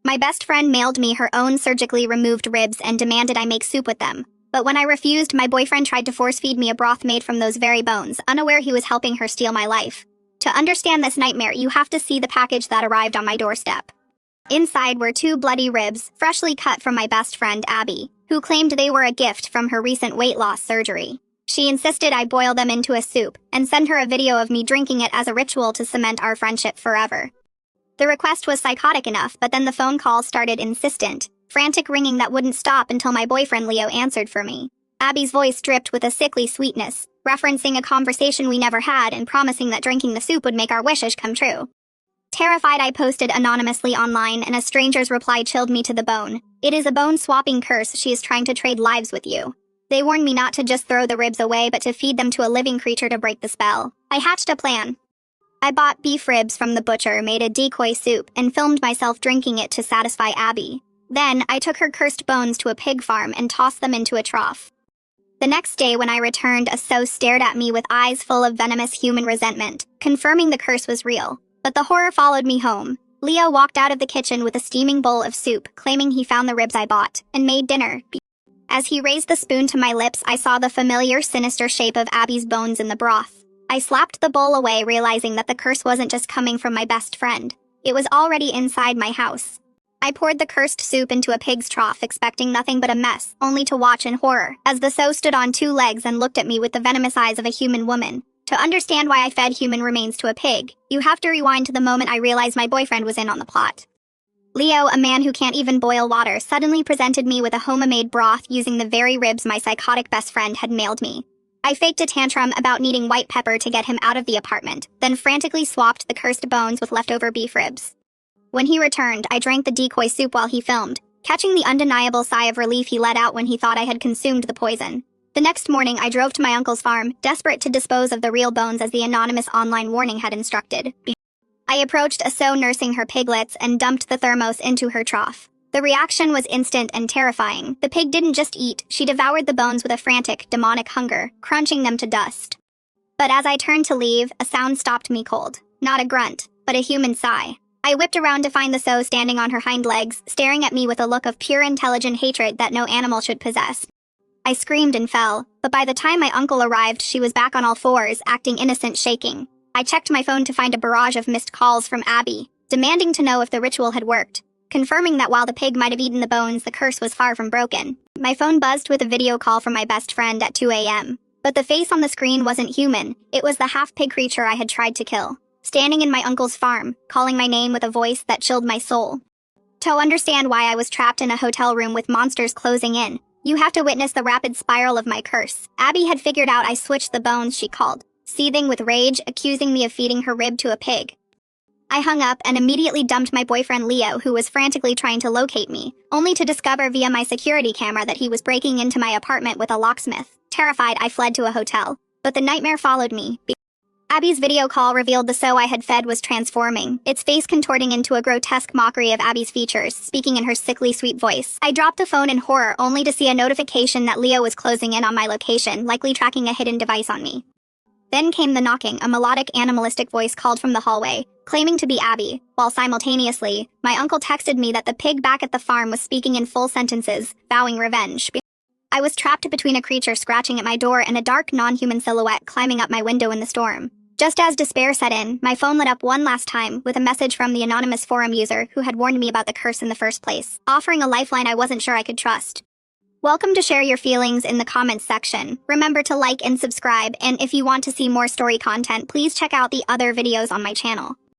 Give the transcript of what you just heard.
My best friend mailed me her own surgically removed ribs and demanded I make soup with them. But when I refused, my boyfriend tried to force-feed me a broth made from those very bones, unaware he was helping her steal my life. To understand this nightmare, you have to see the package that arrived on my doorstep. Inside were 2 bloody ribs, freshly cut from my best friend Abby, who claimed they were a gift from her recent weight loss surgery. She insisted I boil them into a soup, and send her a video of me drinking it as a ritual to cement our friendship forever. The request was psychotic enough, but then the phone call started insistent, frantic ringing that wouldn't stop until my boyfriend Leo answered for me. Abby's voice dripped with a sickly sweetness, referencing a conversation we never had and promising that drinking the soup would make our wishes come true. Terrified, I posted anonymously online, and a stranger's reply chilled me to the bone. It is a bone-swapping curse. She is trying to trade lives with you. They warned me not to just throw the ribs away, but to feed them to a living creature to break the spell. I hatched a plan. I bought beef ribs from the butcher, made a decoy soup, and filmed myself drinking it to satisfy Abby. Then, I took her cursed bones to a pig farm and tossed them into a trough. The next day when I returned, a sow stared at me with eyes full of venomous human resentment, confirming the curse was real. But the horror followed me home. Leo walked out of the kitchen with a steaming bowl of soup, claiming he found the ribs I bought, and made dinner. As he raised the spoon to my lips, I saw the familiar, sinister shape of Abby's bones in the broth. I slapped the bowl away, realizing that the curse wasn't just coming from my best friend. It was already inside my house. I poured the cursed soup into a pig's trough, expecting nothing but a mess, only to watch in horror, as the sow stood on 2 legs and looked at me with the venomous eyes of a human woman. To understand why I fed human remains to a pig, you have to rewind to the moment I realized my boyfriend was in on the plot. Leo, a man who can't even boil water, suddenly presented me with a homemade broth using the very ribs my psychotic best friend had mailed me. I faked a tantrum about needing white pepper to get him out of the apartment, then frantically swapped the cursed bones with leftover beef ribs. When he returned, I drank the decoy soup while he filmed, catching the undeniable sigh of relief he let out when he thought I had consumed the poison. The next morning, I drove to my uncle's farm, desperate to dispose of the real bones as the anonymous online warning had instructed. I approached a sow nursing her piglets and dumped the thermos into her trough. The reaction was instant and terrifying. The pig didn't just eat, she devoured the bones with a frantic, demonic hunger, crunching them to dust. But as I turned to leave, a sound stopped me cold. Not a grunt, but a human sigh. I whipped around to find the sow standing on her hind legs, staring at me with a look of pure intelligent hatred that no animal should possess. I screamed and fell, but by the time my uncle arrived, she was back on all fours, acting innocent, shaking. I checked my phone to find a barrage of missed calls from Abby, demanding to know if the ritual had worked, confirming that while the pig might have eaten the bones, the curse was far from broken. My phone buzzed with a video call from my best friend at 2 a.m. But the face on the screen wasn't human. It was the half-pig creature I had tried to kill, standing in my uncle's farm, calling my name with a voice that chilled my soul. To understand why I was trapped in a hotel room with monsters closing in, you have to witness the rapid spiral of my curse. Abby had figured out I switched the bones, she called, seething with rage, accusing me of feeding her rib to a pig. I hung up and immediately dumped my boyfriend Leo, who was frantically trying to locate me, only to discover via my security camera that he was breaking into my apartment with a locksmith. Terrified, I fled to a hotel. But the nightmare followed me. Abby's video call revealed the sow I had fed was transforming, its face contorting into a grotesque mockery of Abby's features, speaking in her sickly sweet voice. I dropped the phone in horror, only to see a notification that Leo was closing in on my location, likely tracking a hidden device on me. Then came the knocking. A melodic, animalistic voice called from the hallway, claiming to be Abby, while simultaneously, my uncle texted me that the pig back at the farm was speaking in full sentences, vowing revenge. I was trapped between a creature scratching at my door and a dark, non-human silhouette climbing up my window in the storm. Just as despair set in, my phone lit up one last time with a message from the anonymous forum user who had warned me about the curse in the first place, offering a lifeline I wasn't sure I could trust. Welcome to share your feelings in the comments section. Remember to like and subscribe, and if you want to see more story content, please check out the other videos on my channel.